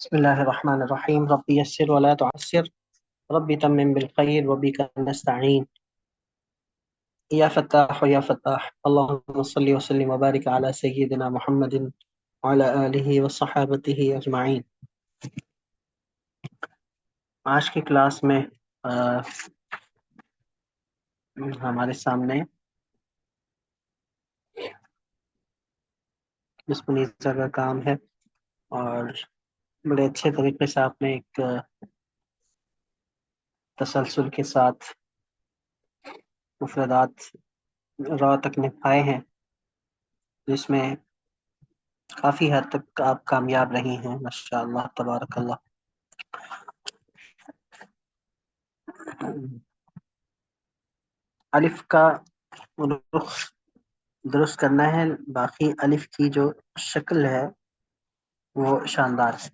बिस्मिल्लाहिर्रहमानिर्रहीम रब्बि यस्सिर वला तुअस्सिर rabbi तम्मिम bill खैर व बिका नस्तईन या फत्ताह या फत्ताह अल्लाहुम्मा सल्लि व सल्लिम व बारिक अला सय्यिदिना मुहम्मदिन व अला आलिहि व सहाबतिहि अजमाइन। आज की क्लास में अ, हमारे सामने मिस मुनीसा का काम है और बड़े अच्छे तरीके से आपने एक तसलसल के साथ मुफरदात रा तक निभाए हैं, जिसमें काफी हद तक आप कामयाब रही हैं माशाअल्लाह तबारकल्लाह। अलिफ का रुख दुरुस्त करना है, बाकी अलिफ की जो शक्ल है वो शानदार है।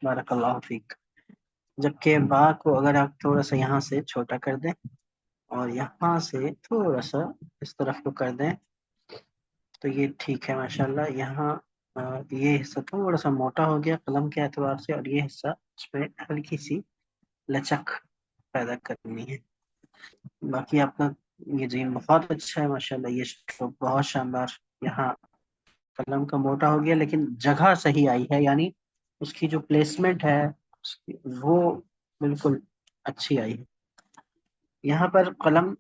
बारकल्लाहु फीक। जबकि बा को अगर आप थोड़ा सा यहाँ से छोटा कर दें और यहाँ से थोड़ा सा इस तरफ को कर दें तो ये ठीक है माशाल्लाह। यहाँ ये हिस्सा थोड़ा सा मोटा हो गया कलम के एतबार से, और ये हिस्सा इसमें हल्की सी लचक पैदा करनी है। बाकी आपका ये जीन बहुत अच्छा है माशाल्लाह, ये स्ट्रोक बहुत शानदार। यहाँ कलम का मोटा हो गया लेकिन जगह सही आई है, यानी उसकी जो प्लेसमेंट है वो बिल्कुल अच्छी आई है। यहाँ पर कलम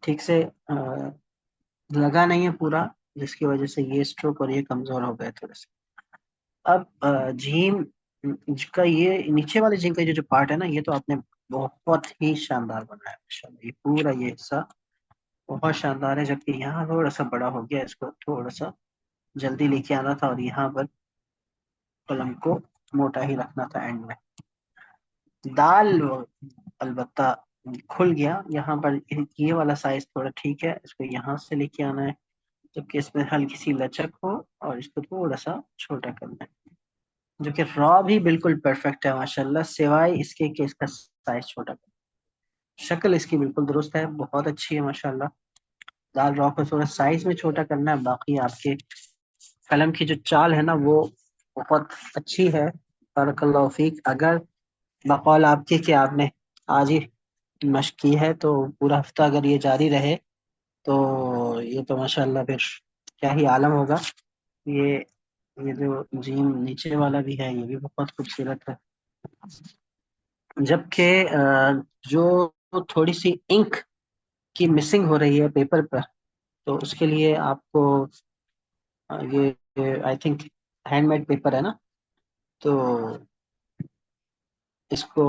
ठीक से लगा नहीं है पूरा, जिसकी वजह से ये स्ट्रोक और ये कमजोर हो गए थोड़े से। अब जीम का ये नीचे वाले जीम का जो जो पार्ट है ना, ये तो आपने बहुत ही शानदार बनाया है माशाल्लाह। ये पूरा ये हिस्सा बहुत शानदार है, जबकि यहाँ थोड़ा सा बड़ा हो गया, इसको थोड़ा सा जल्दी लेके आना था और यहाँ पर कलम को मोटा ही रखना था एंड में। दाल अलबत्ता खुल गया यहाँ पर, ये वाला साइज थोड़ा ठीक है, इसको यहाँ से लेके आना है जबकि इसमें हल्की सी लचक हो, और इसको थोड़ा सा छोटा करना है। जो कि रॉ भी बिल्कुल परफेक्ट है माशाल्लाह, सिवाय इसके कि इसका साइज छोटा कर। शक्ल इसकी बिल्कुल दुरुस्त है, बहुत अच्छी है माशाल्लाह। दाल रॉ को थोड़ा साइज में छोटा करना है, बाकी आपके कलम की जो चाल है ना वो बहुत अच्छी है। बारकल्लाहु फीक। अगर बकौल आपके कि आपने आज ही मशक की है तो पूरा हफ्ता अगर ये जारी रहे तो ये तो माशाल्लाह फिर क्या ही आलम होगा। ये ये जो जीम नीचे वाला भी है ये भी बहुत खूबसूरत है। जबकि जो थोड़ी सी इंक की मिसिंग हो रही है पेपर पर, तो उसके लिए आपको ये आई थिंक हैंडमेड पेपर है ना, तो इसको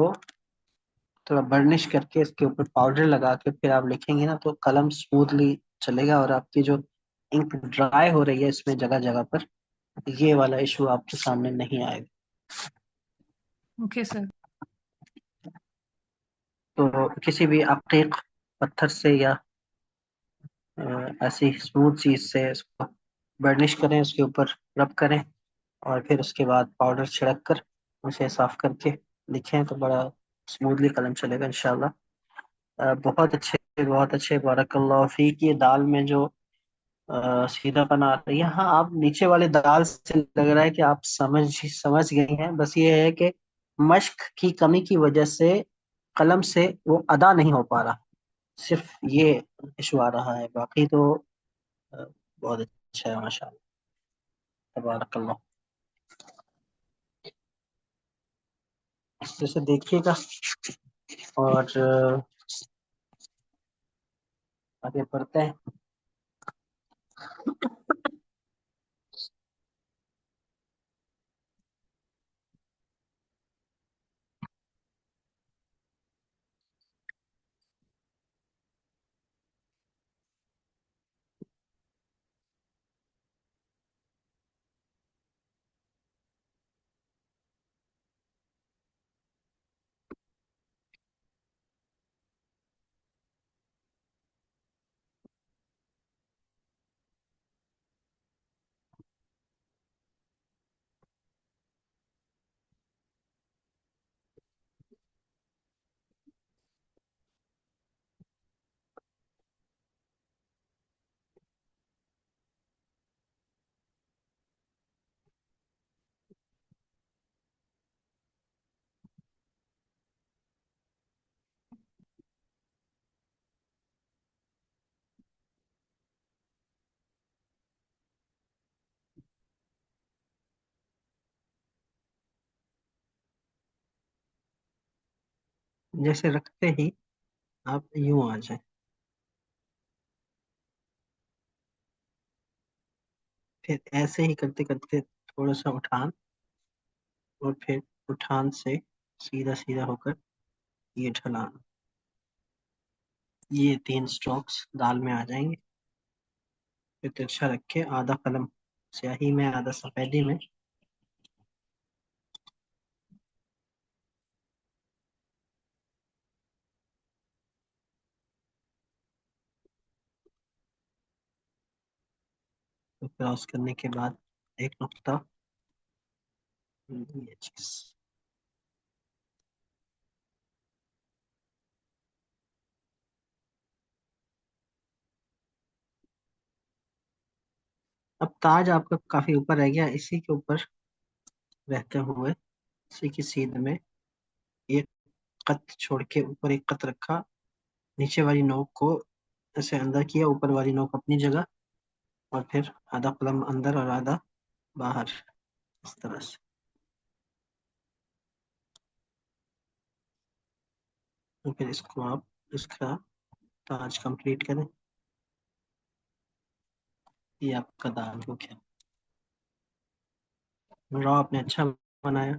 थोड़ा बर्निश करके इसके ऊपर पाउडर लगा के फिर आप लिखेंगे ना तो कलम स्मूथली चलेगा और आपकी जो इंक ड्राई हो रही है इसमें जगह जगह पर, ये वाला इशू आपके सामने नहीं आएगा। Okay sir. तो किसी भी अकीक पत्थर से या ऐसी स्मूथ चीज से इसको बर्निश करें, उसके ऊपर रब करें और फिर उसके बाद पाउडर छिड़क कर उसे साफ करके लिखें तो बड़ा स्मूथली कलम चलेगा इंशाल्लाह। बहुत अच्छे बहुत अच्छे, बारकल्लाहु फीक। ये दाल में जो सीधापन आ रहा है, यहाँ आप नीचे वाले दाल से लग रहा है कि आप समझ गई हैं, बस ये है कि मश्क की कमी की वजह से कलम से वो अदा नहीं हो पा रहा, सिर्फ ये इशू आ रहा है। बाकी तो अ, बहुत अच्छा है माशाल्लाह तबारकल्लाह। इस तरह से देखिएगा और आगे बढ़ते हैं। जैसे रखते ही आप यूं आ जाए, फिर ऐसे ही करते करते थोड़ा सा उठान, और फिर उठान से सीधा सीधा होकर ये ढलान। ये 3 स्ट्रोक्स दाल में आ जाएंगे। फिर तिरछा रख के आधा कलम स्याही में, आधा सफेदी में, तो क्रॉस करने के बाद एक नुक्ता, ये चीज। अब ताज आपका काफी ऊपर रह गया, इसी के ऊपर रहते हुए इसी की सीध में एक कत छोड़ के ऊपर एक कत रखा, नीचे वाली नोक को ऐसे अंदर किया, ऊपर वाली नोक अपनी जगह, और फिर आधा कलम अंदर और आधा बाहर, इस तरह से। तो फिर इसको आप, इसका ताज कंप्लीट करें। ये आपका दाल हो गया। रॉ आपने अच्छा बनाया।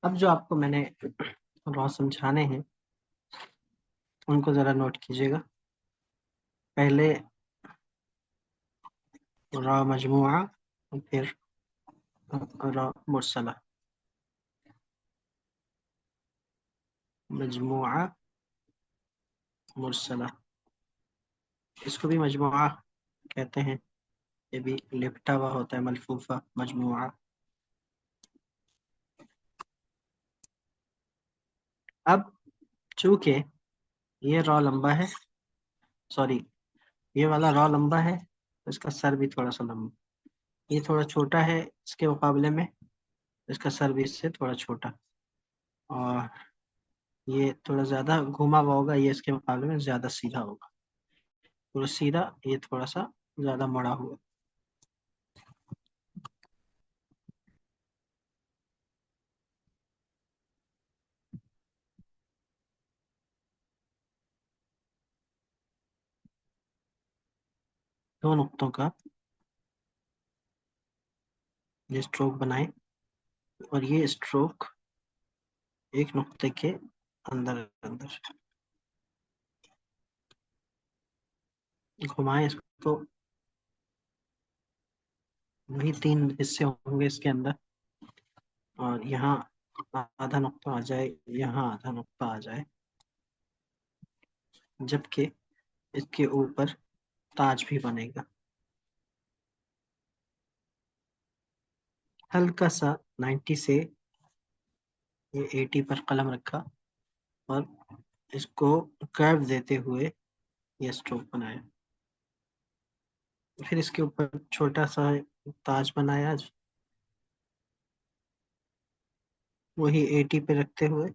अब जो आपको मैंने रॉ समझाने हैं, उनको जरा नोट कीजिएगा। पहले रॉ मजमुआ, और फिर रॉ मुरसला। मजमुआ, मुरसला, इसको भी मजमुआ कहते हैं। ये भी लिपटा हुआ होता है, मलफूफा, मजमुआ। अब चूंकि ये रॉ लंबा है, सॉरी, ये वाला रॉ लंबा है, तो इसका सर भी थोड़ा सा लंबा। ये थोड़ा छोटा है इसके मुकाबले में, इसका सर भी इससे थोड़ा छोटा। और ये थोड़ा ज्यादा घुमा हुआ होगा, ये इसके मुकाबले में ज्यादा सीधा होगा। थोड़ा सीधा, ये थोड़ा सा ज्यादा मुड़ा हुआ। दो नुक्तों का ये स्ट्रोक बनाए, और ये स्ट्रोक एक नुक्ते के अंदर अंदर घुमाए इसको। वही 3 हिस्से होंगे इसके अंदर, और यहाँ आधा नुक्ता आ जाए, यहाँ आधा नुक्ता आ जाए, जबकि इसके ऊपर ताज भी बनेगा। हल्का सा 90 से ये 80 पर कलम रखा, और इसको कर्व देते हुए ये स्ट्रोक बनाया। फिर इसके ऊपर छोटा सा ताज बनाया, वही 80 पे रखते हुए,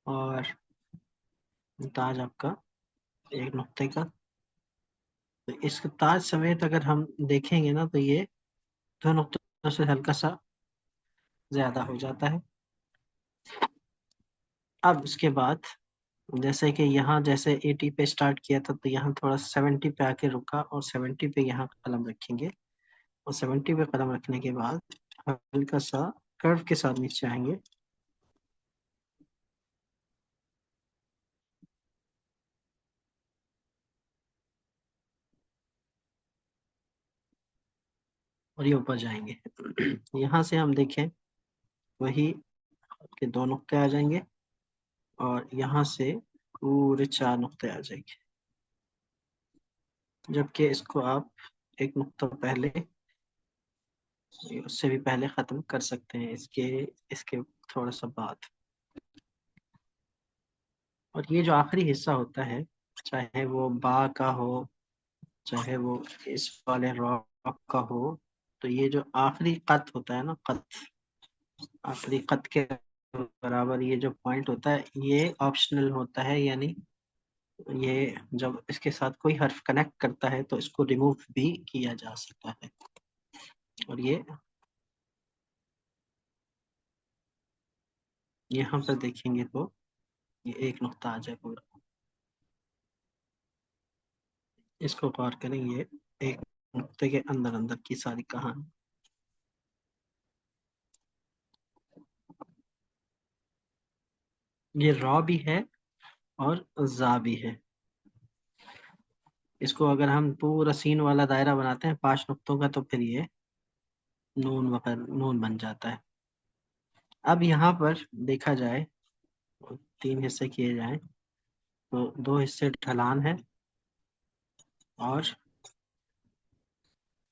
और ताज आपका एक नुक्ते का। तो इस ताज समेत अगर हम देखेंगे ना, तो ये दो नुक्तों से हल्का सा ज्यादा हो जाता है। अब इसके बाद जैसे कि यहाँ जैसे 80 पे स्टार्ट किया था, तो यहाँ थोड़ा 70 पे आके रुका, और 70 पे यहाँ कलम रखेंगे, और 70 पे कलम रखने के बाद हल्का सा कर्व के साथ नीचे आएंगे, और ये ऊपर जाएंगे। यहाँ से हम देखें, वही के 2 नुक्ते आ जाएंगे, और यहाँ से पूरे 4 नुक्ते आ जाएंगे। जबकि इसको आप एक नुक्ता पहले, उससे भी पहले खत्म कर सकते हैं, इसके इसके थोड़ा सा बाद। और ये जो आखिरी हिस्सा होता है, चाहे वो बा का हो, चाहे वो इस वाले रॉक का हो, तो ये जो आखिरी कत होता है ना, कत, आखिरी कत के बराबर ये जो पॉइंट होता है, ये ऑप्शनल होता है। यानी ये जब इसके साथ कोई हर्फ कनेक्ट करता है तो इसको रिमूव भी किया जा सकता है। और ये यहाँ पर देखेंगे तो ये एक नुक्ता आ जाए पूरा। इसको गौर करें, ये एक नुक्ते के अंदर अंदर की सारी कहानी। ये रॉ भी है और जा भी है। इसको अगर हम पूरा सीन वाला दायरा बनाते हैं 5 नुक्तों का, तो फिर ये नून वकर नून बन जाता है। अब यहाँ पर देखा जाए, 3 हिस्से किए जाएं, तो 2 हिस्से ढलान है और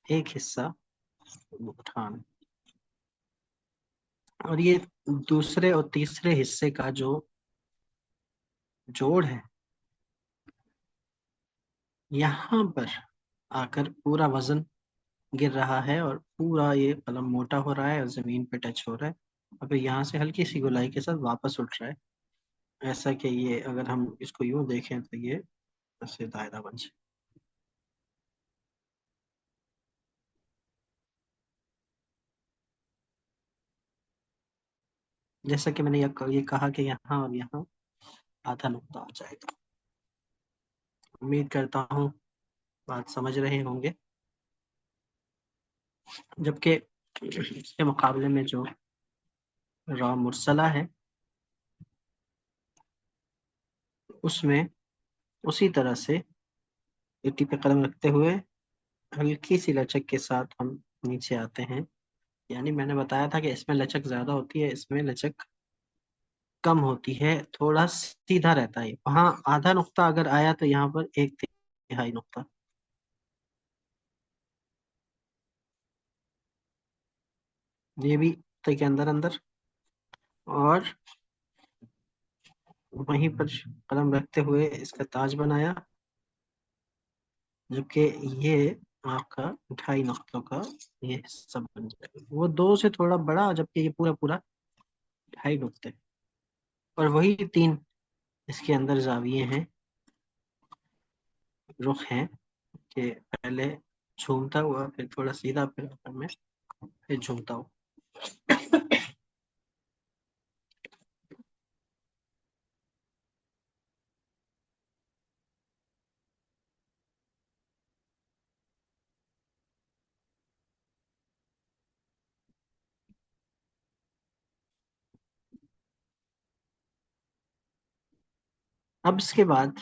एक हिस्सा उठान। और ये दूसरे और तीसरे हिस्से का जो जोड़ है, यहाँ पर आकर पूरा वजन गिर रहा है और पूरा ये कलम मोटा हो रहा है और जमीन पे टच हो रहा है, और फिर यहाँ से हल्की सी गोलाई के साथ वापस उठ रहा है। ऐसा कि ये अगर हम इसको यूं देखें तो ये ऐसे दायरा बन जाए। जैसा कि मैंने ये कहा कि यहाँ और यहाँ आधा नुक्ता आ जाएगा। उम्मीद करता हूँ बात समझ रहे होंगे। जबकि इसके मुकाबले में जो रा मुरसला है, उसमें उसी तरह से लिट्टी पे कलम रखते हुए हल्की सी लचक के साथ हम नीचे आते हैं। यानी मैंने बताया था कि इसमें लचक ज्यादा होती है, इसमें लचक कम होती है, थोड़ा सीधा रहता है। वहाँ आधा नुक्ता अगर आया तो यहाँ पर 1/3 नुक्ता। ये भी तय के अंदर अंदर, और वहीं पर कलम रखते हुए इसका ताज बनाया, जबकि ये आपका 2.5 नुक्तों का ये हिस्सा बन जाएगा। वो 2 से थोड़ा बड़ा, जबकि ये पूरा पूरा 2.5 नुक्ते। और वही 3 इसके अंदर जाविये हैं, रुख हैं, कि पहले झूमता हुआ, फिर थोड़ा सीधा, फिर ऊपर में, फिर झूमता हुआ। अब इसके बाद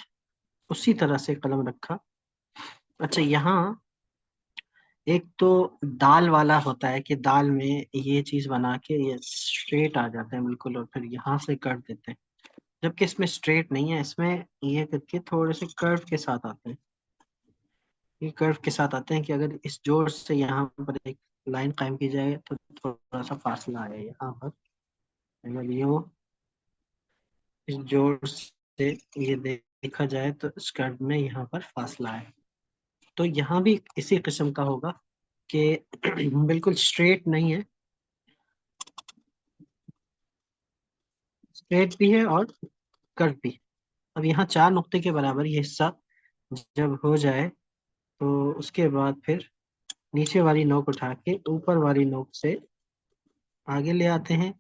उसी तरह से कलम रखा। अच्छा, यहाँ एक तो दाल वाला होता है कि दाल में ये चीज बना के ये स्ट्रेट आ जाते हैं बिल्कुल, और फिर यहाँ से कर देते हैं। जबकि इसमें स्ट्रेट नहीं है, इसमें ये करके थोड़े से कर्व के साथ आते हैं। ये कर्व के साथ आते हैं कि अगर इस जोड़ से यहाँ पर एक लाइन कायम की जाए तो थोड़ा सा फासला आए यहाँ पर। अगर यूं इस जोड़ से ये देखा जाए तो इस कर्व में यहाँ पर फासला है। तो यहाँ भी इसी किस्म का होगा कि बिल्कुल स्ट्रेट नहीं है, स्ट्रेट भी है और कर्व भी। अब यहाँ 4 नुक्ते के बराबर ये हिस्सा जब हो जाए, तो उसके बाद फिर नीचे वाली नोक उठा के ऊपर वाली नोक से आगे ले आते हैं,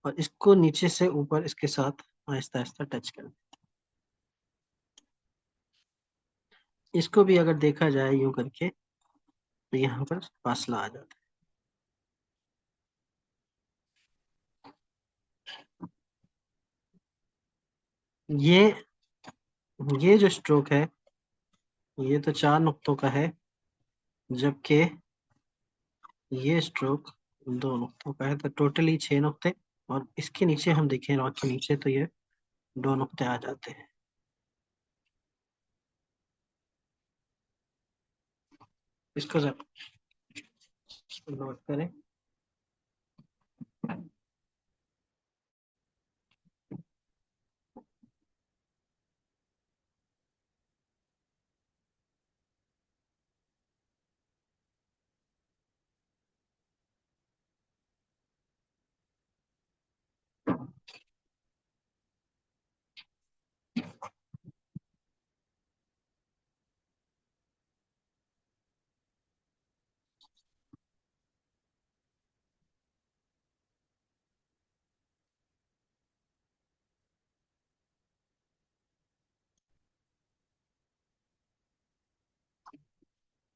और इसको नीचे से ऊपर इसके साथ आहिस्ता आहिस्ता टच करें। इसको भी अगर देखा जाए यूं करके, तो यहाँ पर फासला आ जाता है। ये जो स्ट्रोक है, ये तो 4 नुक्तों का है, जबकि ये स्ट्रोक 2 नुक्तों का है, तो टोटली 6 नुक्ते। और इसके नीचे हम देखें, रॉक के नीचे, तो ये 2 नुक्ते आ जाते हैं। इसको जरा नोट करें।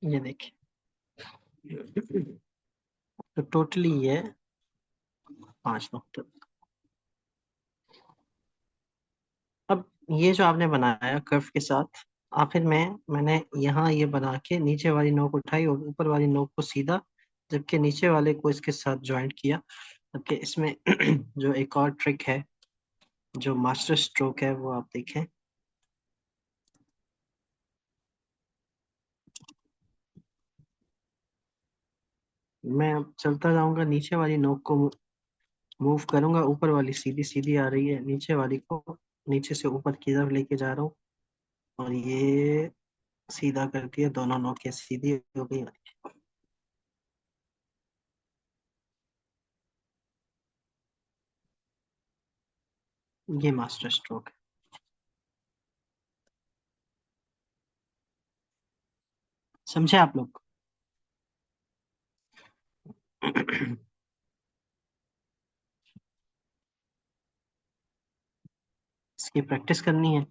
ये देखिए, तो टोटली ये 5 नुकते। अब ये जो आपने बनाया कर्व के साथ, आखिर में मैंने यहाँ ये बना के नीचे वाली नोक उठाई और ऊपर वाली नोक को सीधा, जबकि नीचे वाले को इसके साथ ज्वाइंट किया। जबकि इसमें जो एक और ट्रिक है, जो मास्टर स्ट्रोक है, वो आप देखें। मैं अब चलता जाऊंगा, नीचे वाली नोक को मूव करूंगा, ऊपर वाली सीधी सीधी आ रही है, नीचे वाली को नीचे से ऊपर की तरफ लेके जा रहा हूँ, और ये सीधा कर दिया, दोनों नोकें सीधी हो गई। ये मास्टर स्ट्रोक है, समझे आप लोग? इसकी प्रैक्टिस करनी है।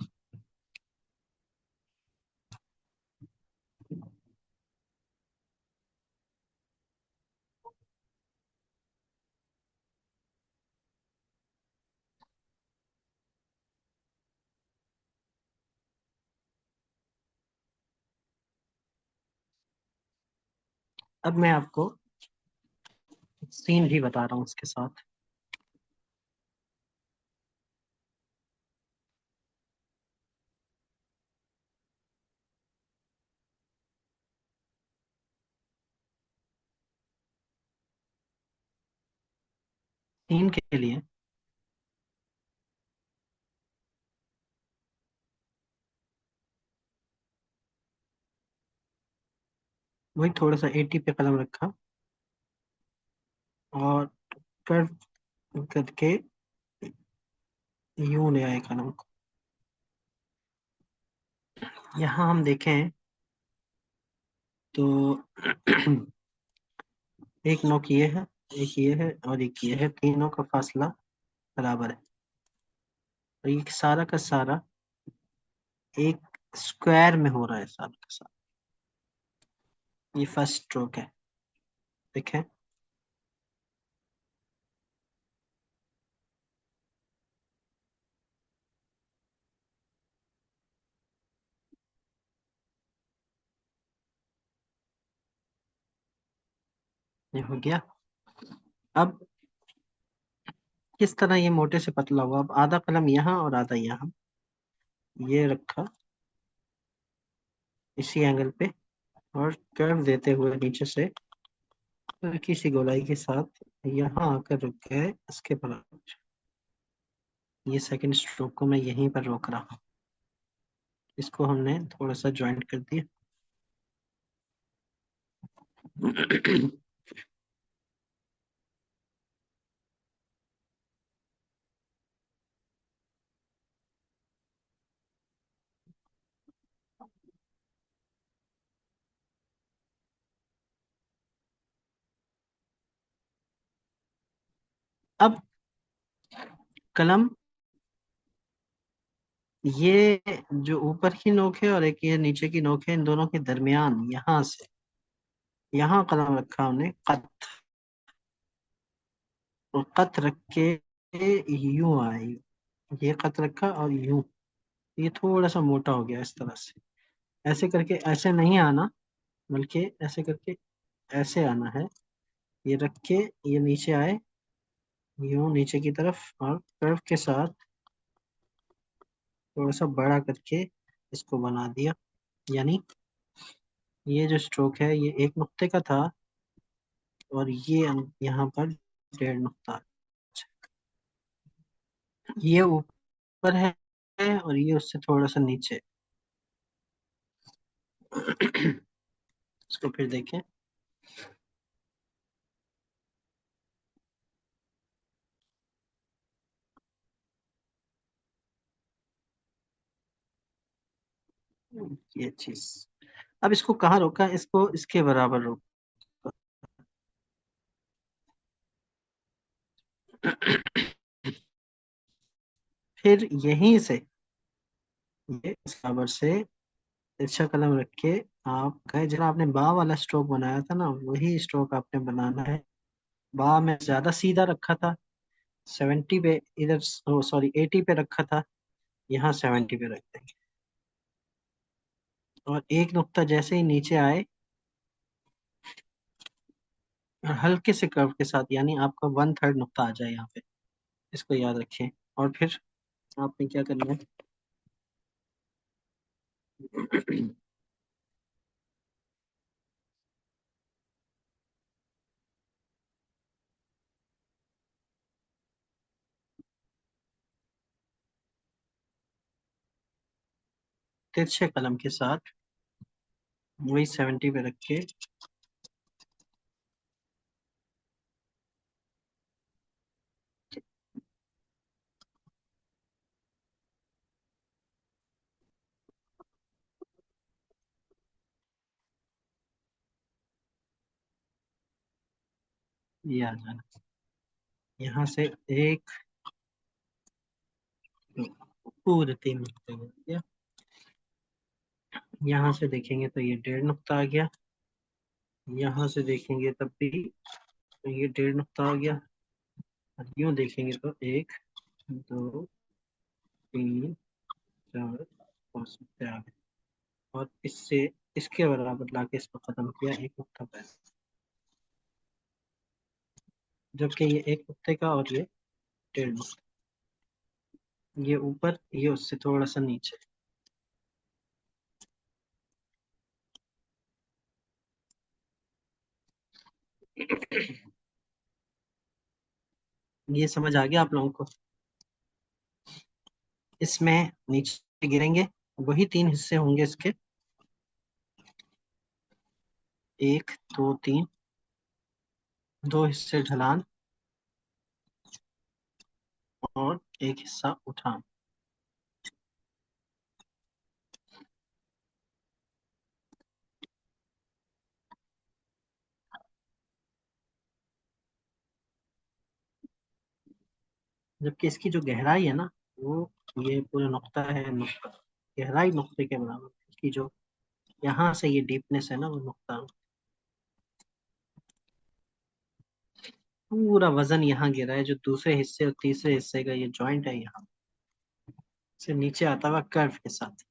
अब मैं आपको सीन भी बता रहा हूँ इसके साथ। सीन के लिए वही थोड़ा सा 80 पे कलम रखा, और कर्व करके यूं ले आए कलम को। यहाँ हम देखें तो एक नोक ये है, एक ये है, और एक ये है, तीनों का फासला बराबर है। और ये सारा का सारा एक स्क्वायर में हो रहा है, सारा का सारा। ये फर्स्ट स्ट्रोक है, देखें। ये हो गया। अब किस तरह ये मोटे से पतला हुआ, अब आधा कलम यहाँ और आधा यहाँ, ये रखा इसी एंगल पे, और कर्व देते हुए नीचे से हल्की सी गोलाई के साथ यहाँ आकर रुक गए इसके बराबर। ये सेकंड स्ट्रोक को मैं यहीं पर रोक रहा हूँ, इसको हमने थोड़ा सा ज्वाइंट कर दिया। अब कलम, ये जो ऊपर की नोक है और एक ये नीचे की नोक है, इन दोनों के दरमियान यहाँ से यहाँ कलम रखा हमने कत, और कत रख के यूं आए, ये कत रखा और यूं, ये थोड़ा सा मोटा हो गया इस तरह से। ऐसे करके ऐसे नहीं आना, बल्कि ऐसे करके ऐसे आना है। ये रख के ये नीचे आए, यूं नीचे की तरफ, और कर्व के साथ थोड़ा सा बड़ा करके इसको बना दिया। यानी ये जो स्ट्रोक है ये एक नुक्ते का था, और ये यहाँ पर 1.5 नुक्ता। ये ऊपर है और ये उससे थोड़ा सा नीचे। इसको फिर देखें। ये चीज, अब इसको कहाँ रोका, इसको इसके बराबर रोका। फिर यहीं से ये इस बराबर से तिरछा कलम रख के आप कहे, जरा आपने बा वाला स्ट्रोक बनाया था ना, वही स्ट्रोक आपने बनाना है। बा में ज्यादा सीधा रखा था, 70 पे इधर, सॉरी 80 पे रखा था, यहाँ 70 पे रख देंगे। और एक नुक्ता जैसे ही नीचे आए, हल्के से कर्व के साथ, यानी आपका 1/3 नुक्ता आ जाए यहाँ पे, इसको याद रखें। और फिर आपने क्या करना है, तिरछे कलम के साथ वही 70 पे रख के, ये आ जाना। यहाँ से एक, पूरे 3 नुक्ते हो गया। यहाँ से देखेंगे तो ये 1.5 नुक्ता आ गया, यहाँ से देखेंगे तब भी तो ये 1.5 नुक्ता आ गया, और यूं देखेंगे तो 1, 2, 3, 4, 5 नुक्ते आ गए। और इससे इसके बराबर लाके इसको खत्म किया 1 नुक्ता पे, जबकि ये 1 नुक्ते का और ये 1.5 नुक्ता, ये ऊपर ये उससे थोड़ा सा नीचे। ये समझ आ गया आप लोगों को। इसमें नीचे गिरेंगे, वही 3 हिस्से होंगे इसके, 1, 2, 3, 2 हिस्से ढलान और एक हिस्सा उठान। जबकि इसकी जो गहराई है ना, वो, ये पूरा नुक्ता है, नुक्ता गहराई नुक्ते के बराबर है। इसकी जो यहाँ से ये डीपनेस है ना, वो नुक्ता, पूरा वजन यहाँ गिरा है, जो दूसरे हिस्से और तीसरे हिस्से का ये जॉइंट है, यहाँ से नीचे आता हुआ कर्व के साथ।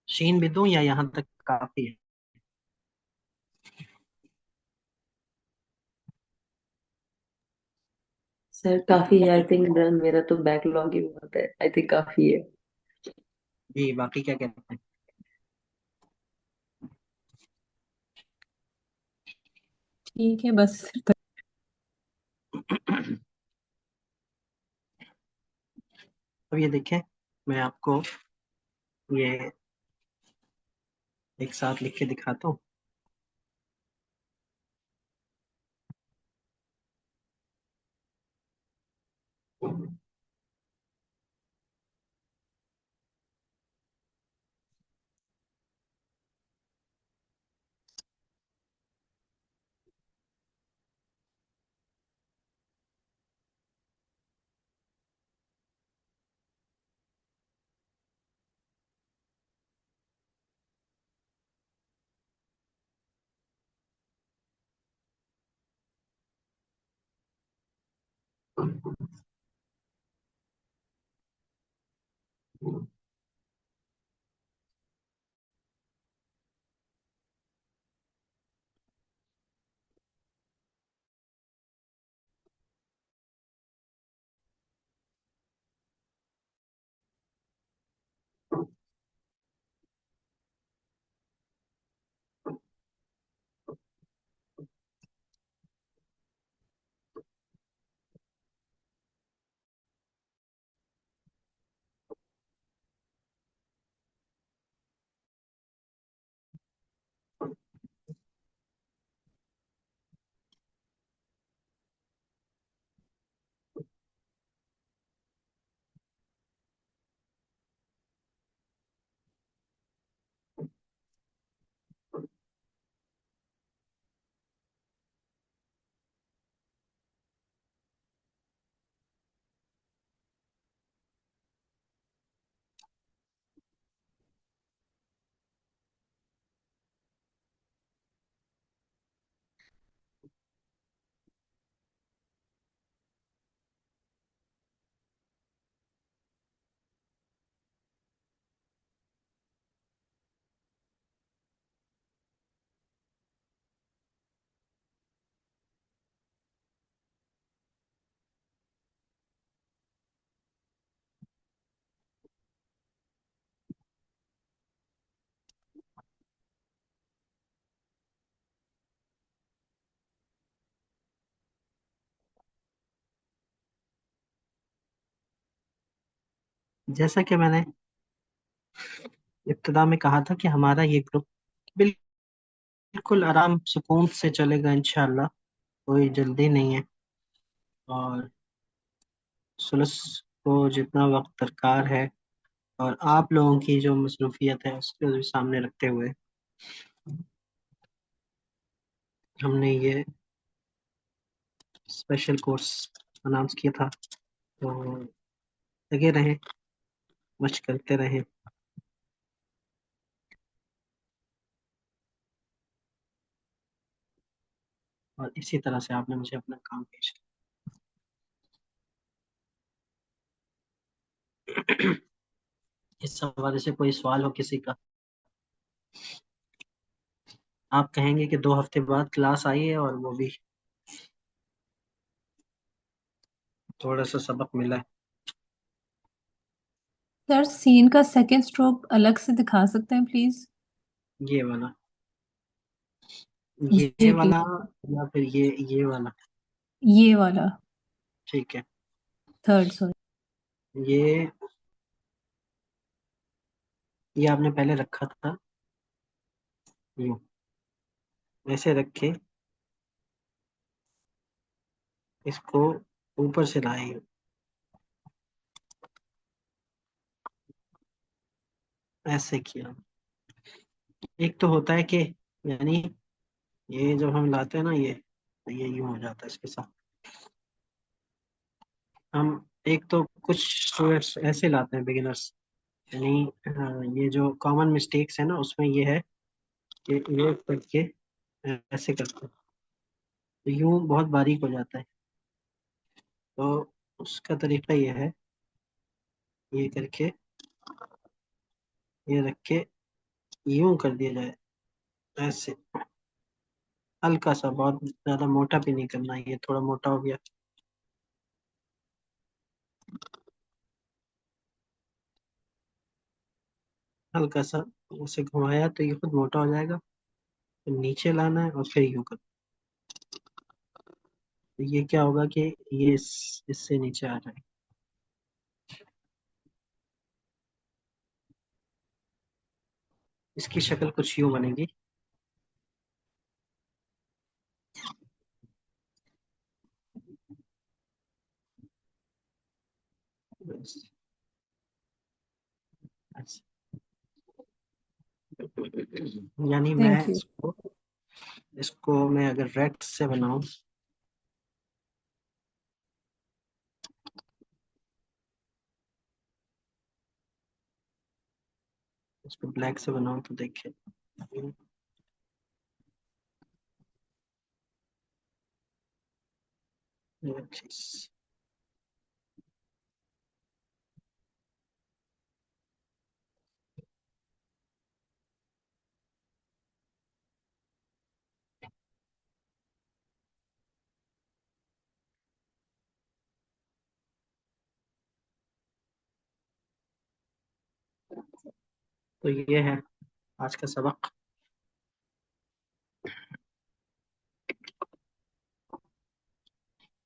शीन भी दूं या यहाँ तक काफी है? सर काफी है, आई थिंक डन। मेरा तो बैकलॉग ही बहुत है, आई थिंक काफी है। जी, बाकी क्या कहते ठीक है बस। हैं? अब ये देखें, मैं आपको ये एक साथ लिख के दिखाता हूँ। जैसा कि मैंने इब्तिदा में कहा था कि हमारा ये ग्रुप बिल्कुल आराम सुकून से चलेगा इंशाल्लाह। कोई जल्दी नहीं है। और सुलस को जितना वक्त दरकार है और आप लोगों की जो मसरूफियत है उसको भी सामने रखते हुए हमने ये स्पेशल कोर्स अनाउंस किया था। तो लगे रहें, मशक करते रहें, और इसी तरह से आपने मुझे अपना काम पेश किया। इस हवाले से कोई सवाल हो किसी का? आप कहेंगे कि 2 हफ्ते बाद क्लास आई है और वो भी थोड़ा सा सबक मिला है। सर सीन का सेकंड स्ट्रोक अलग से दिखा सकते हैं प्लीज? ये वाला, ये जी वाला, प्लीज। या फिर ये वाला? ये वाला। ठीक है। Third sorry. ये ये आपने पहले रखा था यूं, ऐसे रख के इसको ऊपर से लाए यूं। ऐसे किया। एक तो होता है कि यानी ये जब हम लाते हैं ना, ये यूं हो जाता है इसके साथ। हम एक तो कुछ स्टूडेंट्स ऐसे लाते हैं बिगिनर्स, यानी ये जो कॉमन मिस्टेक्स है ना उसमें ये है कि ये करके ऐसे करते हैं तो यूं बहुत बारीक हो जाता है। तो उसका तरीका ये है, ये करके ये रख के यूं कर दिया जाए ऐसे। हल्का सा, बहुत ज्यादा मोटा भी नहीं करना, ये थोड़ा मोटा हो गया। हल्का सा ऐसे घुमाया तो ये खुद मोटा हो जाएगा। फिर नीचे लाना है और फिर यूं कर, तो ये क्या होगा कि ये इससे नीचे आ जाएगा। इसकी शक्ल कुछ यूं बनेगी। ऐसे। यानी मैं थैंक यू। इसको इसको मैं अगर रेड से बनाऊं, इसको ब्लैक से बनाऊं तो देखिए ये चीज। तो ये है आज का सबक।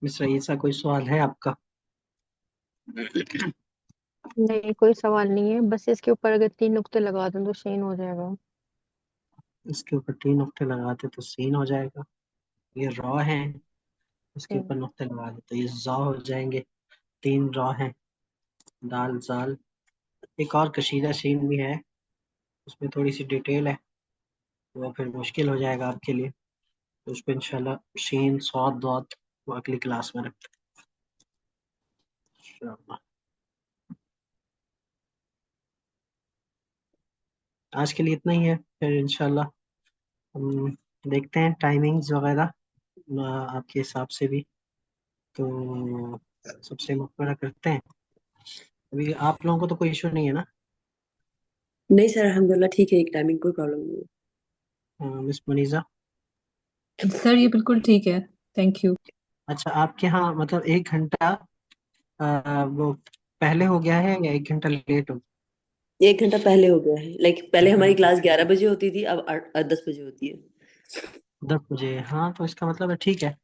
मिस रईसा, कोई सवाल है आपका? नहीं, कोई सवाल नहीं है, बस इसके ऊपर अगर 3 नुक्ते लगा दूं तो सीन हो जाएगा। इसके ऊपर 3 नुक्ते लगाते तो सीन हो जाएगा। ये रॉ है, इसके हम्म, ऊपर नुक्ते लगा दे तो ये जॉ हो जाएंगे। 3 रॉ हैं, दाल जाल। एक और कशीदा शीन भी है, उसमें थोड़ी सी डिटेल है, वो फिर मुश्किल हो जाएगा आपके लिए। तो उस पर इंशाल्लाह शीन सौद दौत वो अगली क्लास में रखते हैं। आज के लिए इतना ही है, फिर इंशाल्लाह हम देखते हैं टाइमिंग्स वगैरह आपके हिसाब से भी। तो सबसे मशवरा करते हैं। अभी आप लोगों को तो कोई इशू नहीं है ना? नहीं सर, अल्हम्दुलिल्लाह ठीक है, एक टाइमिंग कोई प्रॉब्लम नहीं है। मिस मनीजा? सर ये बिल्कुल ठीक है। Thank you. अच्छा, आपके यहाँ मतलब 1 घंटा वो पहले हो गया है या 1 घंटा लेट हो? 1 घंटा पहले हो गया है, लाइक पहले हमारी क्लास 11 बजे होती थी, अब 10 बजे होती है। 10 बजे? हाँ, तो इसका मतलब है ठीक है,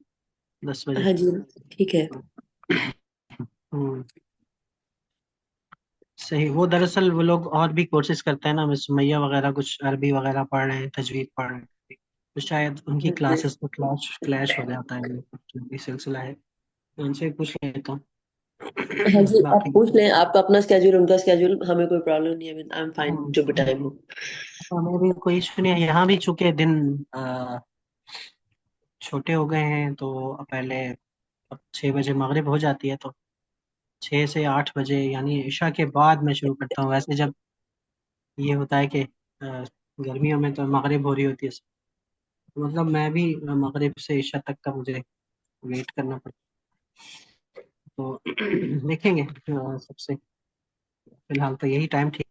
10 बजे। हाँ जी, ठीक है। हम्म, सही। वो दरअसल वो लोग और भी कोर्सेज करते हैं ना, मिस सुमैया वगैरह कुछ अरबी वगैरह पढ़ रहे हैं, तजवीद पढ़ रहे हैं, तो शायद उनकी क्लासेस तो क्लास क्लैश हो जाता है, जो भी सिलसिला है। तो उनसे पूछ लेता हूँ। हाँ जी, आप बाकी पूछ लें, आपका अपना स्केड्यूल, उनका स्केड्यूल, हमें कोई प्रॉब्लम नहीं है, आई एम फाइन हम्म, जो भी टाइम हो। हमें भी कोई इशू नहीं है, यहाँ भी चूंकि दिन छोटे हो गए हैं, तो पहले अब 6 बजे मगरिब हो जाती है, तो 6 से 8 बजे यानी इशा के बाद मैं शुरू करता हूँ। वैसे जब ये होता है कि गर्मियों में तो मगरिब हो रही होती है, मतलब मैं भी मगरिब से इशा तक का मुझे वेट करना पड़ता है। तो देखेंगे, सबसे फिलहाल तो यही टाइम ठीक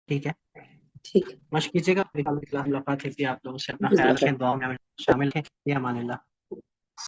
ठीक है। ठीक मश कीजिएगा, फिलहाल मुलाकात है कि आप लोगों से। अपना ख्याल है। रखें, दुआ में शामिल हैं। या अमान अल्लाह।